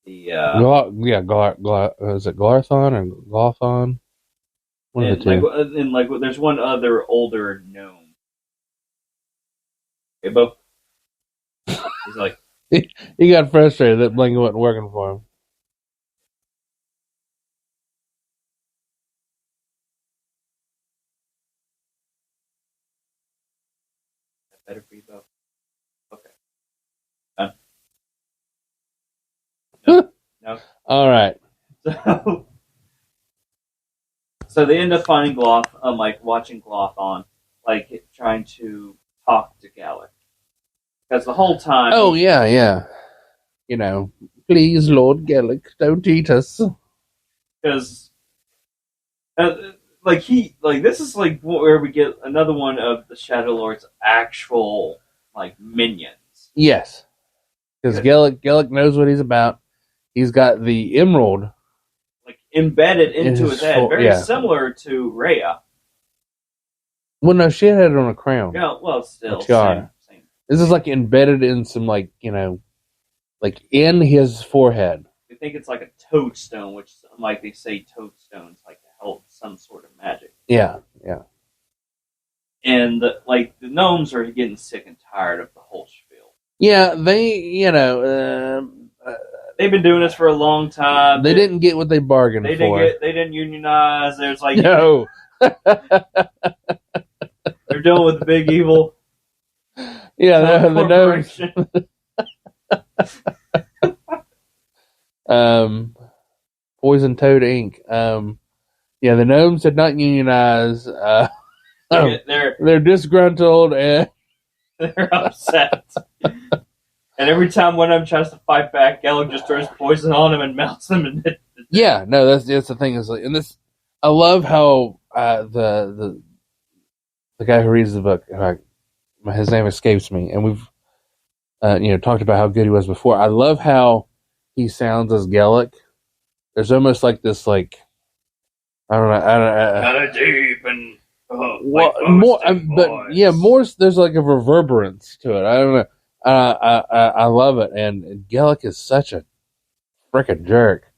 The Is it Glarthon or Glothon? One of the two. there's one other older gnome. Okay, Bo. He's like, He got frustrated that blanket wasn't working for him. better for you, Bo. Okay. No, no. All right. So, so they end up finding Gloth, like watching Gloth on, like trying to talk to Gallic because the whole time Oh he, yeah, yeah. Please, Lord Gallic, don't eat us. because uh, like this is like where we get another one of the Shadow Lord's actual like minions. Yes, because Gallic knows what he's about. He's got the emerald Like embedded in into his his head, very yeah. similar to Rhea. Well, no, she had it on a crown, Yeah, well, a still same, tiara. same. This is like embedded in some like in his forehead. I think it's like a toadstone, which like they say toadstones like help some sort of magic. Yeah, yeah, And like the gnomes are getting sick and tired of the whole spiel. yeah. They, They've been doing this for a long time. they didn't get what they bargained for. They didn't unionize. There's like No. they're dealing with the big evil Yeah, the gnomes. corporation. Poison Toad Inc. Yeah, the gnomes did not unionize. They're disgruntled and they're upset. And every time one of them tries to fight back, Gallic just throws poison on him and melts them. And yeah, no, that's the thing is like, and this I love how the guy who reads the book, his name escapes me, and we've talked about how good he was before. I love how he sounds as Gallic. There's almost like this like I don't know, kind of deep and well, more, but yeah, more. There's like a reverberance to it. I don't know. I love it, and Gallic is such a freaking jerk.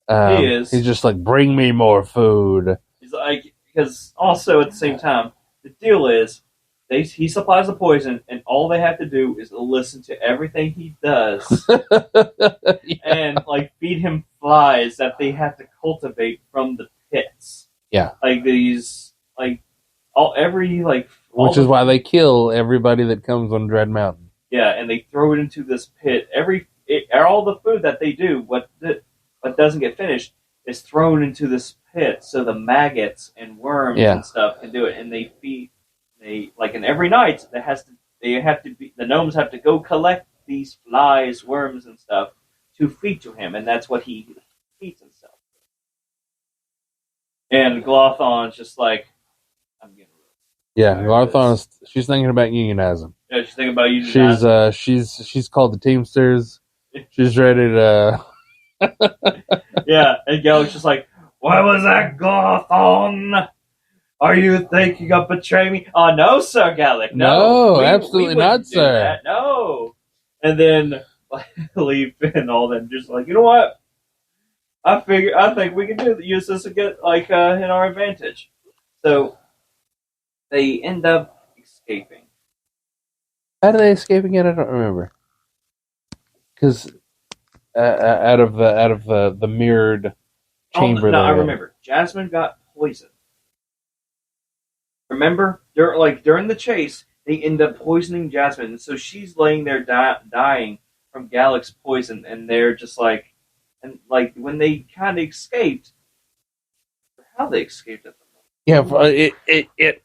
he is. He's just like, bring me more food. He's like, because also at the same time, the deal is he supplies the poison, and all they have to do is listen to everything he does, Yeah. and like feed him flies that they have to cultivate from the pits. Yeah, Like these, like all every like, all which is why they kill everybody that comes on Dread Mountain. yeah, and they throw it into this pit. All the food that they do, what doesn't get finished, is thrown into this pit, so the maggots and worms Yeah. and stuff can do it, and they feed. They like, and every night they have to be the gnomes have to go collect these flies, worms, and stuff to feed to him, and that's what he feeds himself. And Glothon's just like, I'm getting. Yeah, Garthon. She's thinking about unionizing. Yeah, she's thinking about you. She's called the Teamsters. She's ready to. Yeah, and Gallic's just like, what was that, Glothon? Are you thinking of betraying me? Oh, no, Sir Gallic. No, absolutely not, sir. That. No. And then like, Leaf and all them just like, you know what? I think we can use this to get like in our advantage. So they end up escaping. How do they escape again? I don't remember. Because out of the mirrored chamber. No, I remember. Jasmine got poisoned. Remember, during the chase, they end up poisoning Jasmine, so she's laying there dying from Gallic's poison, and they're just like, and like when they kind of escaped, how they escaped at the moment. Yeah, it.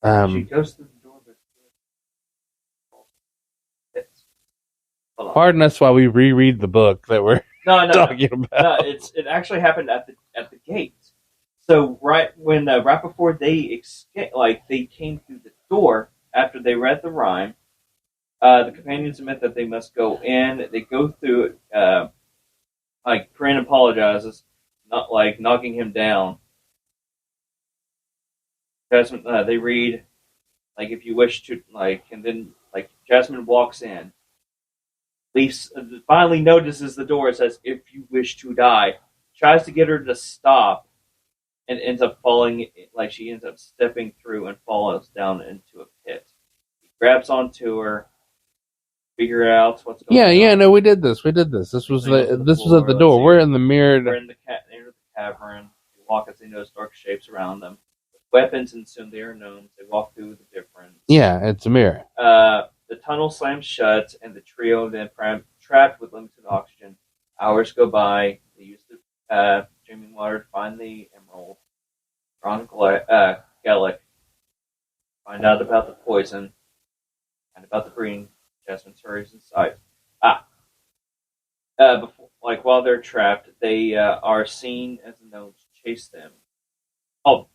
She goes through the door, but pardon us while we reread the book that we're talking about. No, it actually happened at the gate. So right before they escaped, like they came through the door after they read the rhyme, the companions admit that they must go in. They go through it. Like Corinne apologizes, not like knocking him down. Jasmine, they read like if you wish to like, and then like Jasmine walks in, Leafs finally notices the door and says, "If you wish to die," tries to get her to stop, and ends up falling. Like she ends up stepping through and falls down into a pit. He grabs onto her, figure out what's going on. Yeah. No, we did this. This was this was at the door. We're in the mirrored. We're in the cavern. They walk as they notice dark shapes around them. Weapons, and soon they are gnomes. They walk through the difference. Yeah, it's a mirror. The tunnel slams shut, and the trio then trapped with limited oxygen. Hours go by. They use the streaming water to find the emerald. Ron and Gellick find out about the poison and about the breeding. Jasmine hurries inside. While they're trapped, they are seen as the gnomes chase them. Oh,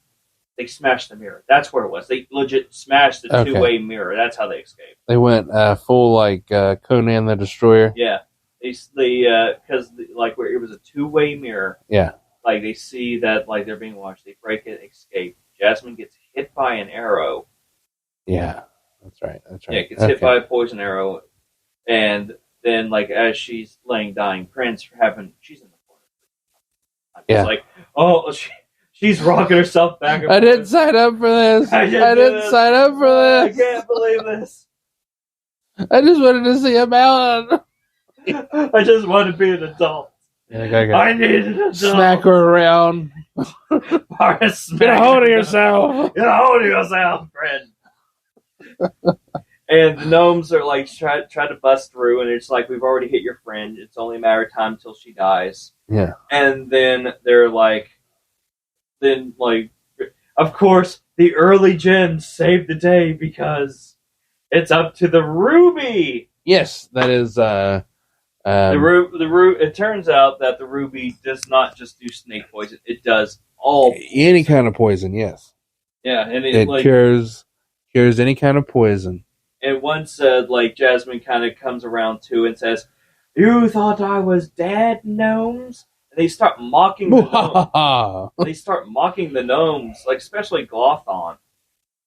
they smashed the mirror. That's where it was. They legit smashed the two-way mirror. That's how they escaped. They went full Conan the Destroyer. Yeah, because where it was a two-way mirror. Yeah, like they see that they're being watched. They break it, escape. Jasmine gets hit by an arrow. Yeah, that's right. Yeah, gets hit by a poison arrow, and then as she's laying dying, Prince she's in the corner. Yeah, she's rocking herself back and forth. I didn't sign up for this. I didn't sign up for this. I can't believe this. I just wanted to see a mountain. I just want to be an adult. Yeah, I need an adult. Smack her around. Get a hold of yourself. Get a hold of yourself, friend. And the gnomes are try to bust through, and it's we've already hit your friend. It's only a matter of time until she dies. Yeah. And then they're of course, the early gens saved the day because it's up to the ruby. Yes, that is. The it turns out that the ruby does not just do snake poison; it does any kind of poison. Yes. Yeah, and it cures any kind of poison. And once Jasmine kind of comes around too and says, "You thought I was dead, gnomes?" And they start mocking the gnomes. They start mocking the gnomes, especially Glothlon.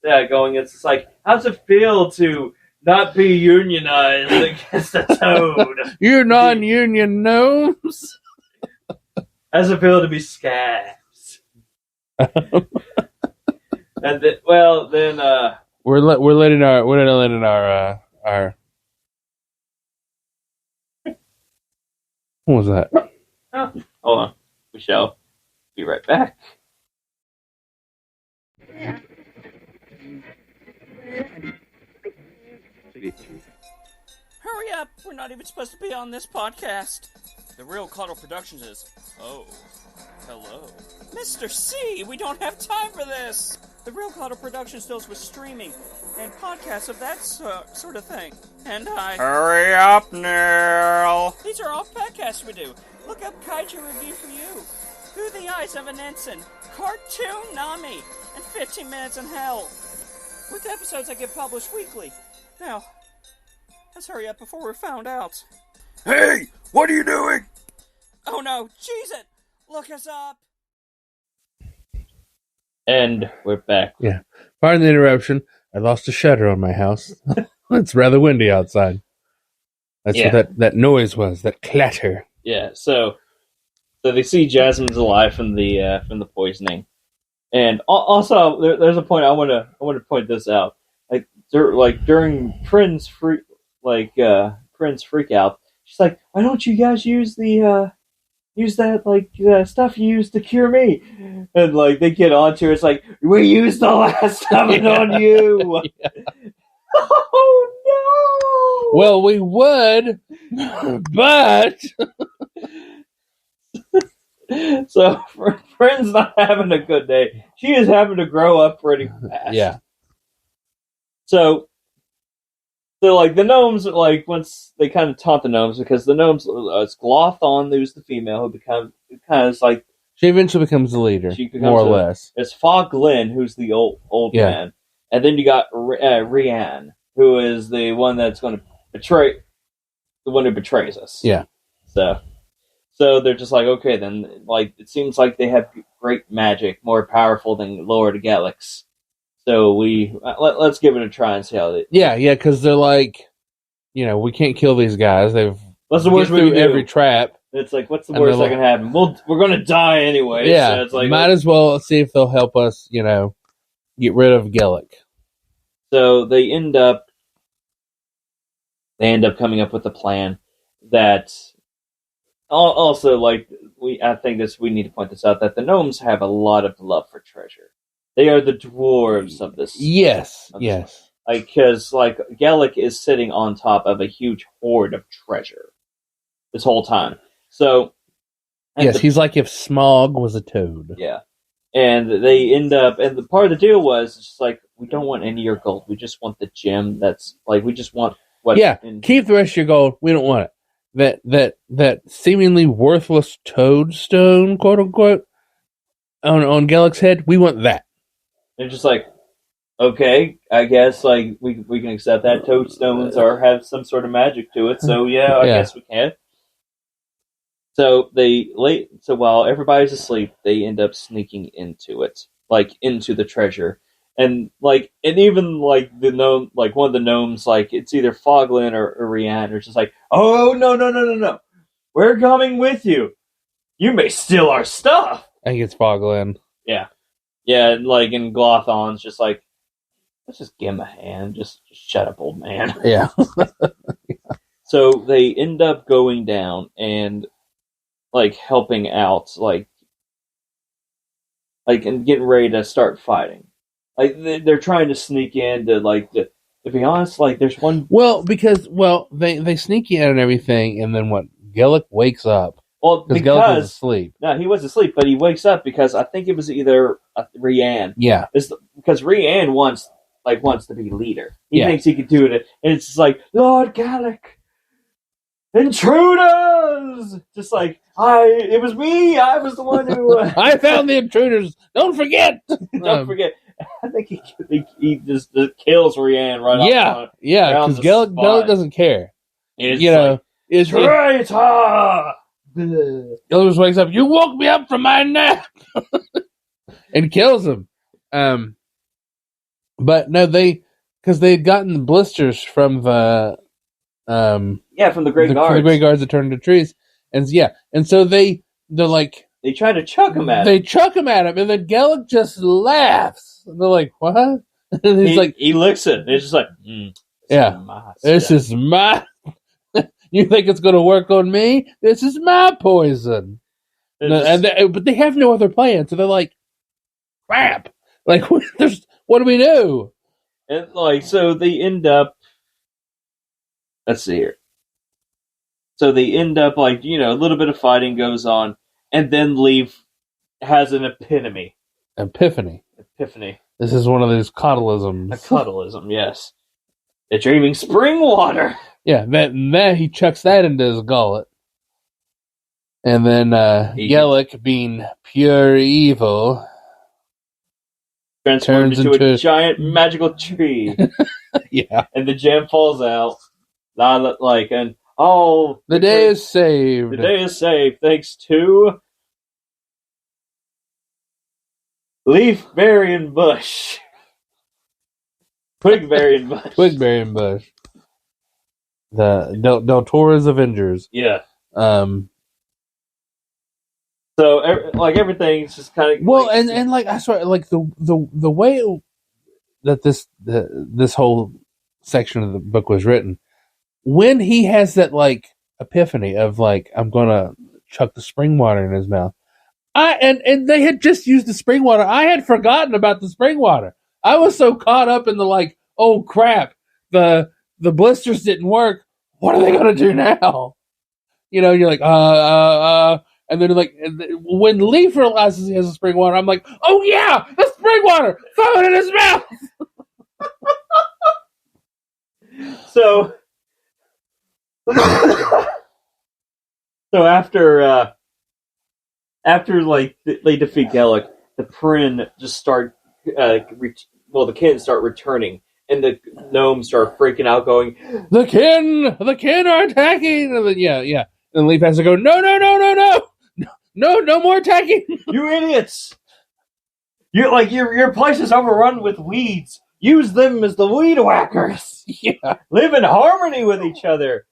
Yeah, it's how's it feel to not be unionized against a toad? You non-union gnomes. How's it feel to be scabs? And then, we're letting our what was that? Oh, hold on. We shall be right back. Hurry up! We're not even supposed to be on this podcast. The Real Cuddle Productions is... Oh. Hello. Mr. C, we don't have time for this! The Real Cuddle Productions deals with streaming and podcasts of that sort of thing. And Hurry up, Neil! These are all podcasts we do. Look up Kaiju Review for You, Through the Eyes of an Ensign, Cartoon Nami, and 15 Minutes in Hell. With episodes that get published weekly. Now, let's hurry up before we're found out. Hey! What are you doing? Oh no, cheese it! Look us up! And we're back. Yeah. Pardon the interruption. I lost a shutter on my house. It's rather windy outside. That's what that noise was, that clatter. Yeah, so they see Jasmine's alive from the poisoning. And also there's a point I want to point this out. During Prin's freak out, she's like, "Why don't you guys use that stuff you used to cure me?" And they get onto it. It's we used the last of it on you. Yeah. Oh no! Well, we would, but so Prin's not having a good day. She is having to grow up pretty fast. Yeah. So the gnomes, once they kind of taunt the gnomes, because the gnomes, it's Glothlon, who's the female, who becomes kind of she eventually becomes the leader, more or less. It's Fog Lin, who's the old man, and then you got Rianne, who is the one that's going to betray, the one who betrays us. Yeah. So they're just okay, then it seems like they have great magic, more powerful than Lord of Galax. So let's give it a try and see how they... Yeah, because they're we can't kill these guys. They've What's the worst get we through can do? every trap. It's like, what's the And worst they're that can happen? We're gonna die anyway. Yeah, So it's like, might as well see if they'll help us, get rid of Gellick. so they end up coming up with a plan that also, like, I think we need to point this out, that the gnomes have a lot of love for treasure. They are the dwarves of this. Yes, of this yes. Because Gellick is sitting on top of a huge hoard of treasure this whole time. So Yes, he's like if Smog was a toad. yeah. And they end up, and the part of the deal was, it's just like, we don't want any of your gold. We just want the gem. That's like, we just want what. Yeah, keep the rest of your gold. We don't want it. That seemingly worthless toadstone, quote unquote, on Gellick's head. We want that. They're just like, okay, I guess like we can accept that. Toadstones have some sort of magic to it, so I guess we can. So so while everybody's asleep, they end up sneaking into it, like into the treasure, and even the gnome, like one of the gnomes, like it's either Foglin or Rianne, are just like, oh no, we're coming with you. You may steal our stuff. I think it's Foglin. Yeah, and and Glothon's just like, let's just give him a hand. Just shut up, old man. Yeah. So they end up going down and helping out, and getting ready to start fighting. They're trying to sneak in to be honest, there's one. Well, because they sneak in and everything, and then what? Gellick wakes up. Well, because Gellick was asleep. No, he was asleep, but he wakes up because I think it was either Rianne. Yeah. Because Rianne wants to be leader. He thinks he can do it, and it's just like, Lord Gellick, intruders! Just like, it was me. I was the one who. I found the intruders. Don't forget. Don't forget. I think he just kills Rianne right off. Yeah, because Gellick doesn't care. It's it's traitor. Gellick just wakes up. You woke me up from my nap, and kills him. But no, because they had gotten the blisters from the from the Grey Guards. From the Grey Guards that turned into trees, and so they're like, they try to chuck him at him. They chuck him at him, and then Gellick just laughs. And they're like, what? And he's he looks at it. It's just like, this is my. You think it's going to work on me? This is my poison. But they have no other plan, so they're like, crap. What do we do? And so they end up. Let's see here. So they end up a little bit of fighting goes on, and then Leaf has an epiphany. Epiphany. This is one of those cuddleisms. A cuddleism, yes. The dreaming spring water. Yeah, then he chucks that into his gullet. And then Gellick, being pure evil, turns into a giant magical tree. Yeah. And the gem falls out. The day is saved. The day is saved thanks to Leafberry and Bush. Twigberry and Bush. Twigberry and Bush. The Del Toro's Avengers. Yeah. So everything's just kind of and I swear, the way that this whole section of the book was written, when he has that epiphany of I'm gonna chuck the spring water in his mouth, and they had just used the spring water. I had forgotten about the spring water. I was so caught up in the oh crap, the blisters didn't work. What are they gonna do now? You're like and then when Leaf realizes he has the spring water, I'm like, oh yeah, the spring water, throw it in his mouth. So after they defeat Gellick, the Prin just start the kin start returning, and the gnomes start freaking out, going, the kin are attacking. And then and Leaf has to go, no more attacking. You idiots! Your place is overrun with weeds. use them as the weed whackers. Yeah. Live in harmony with each other.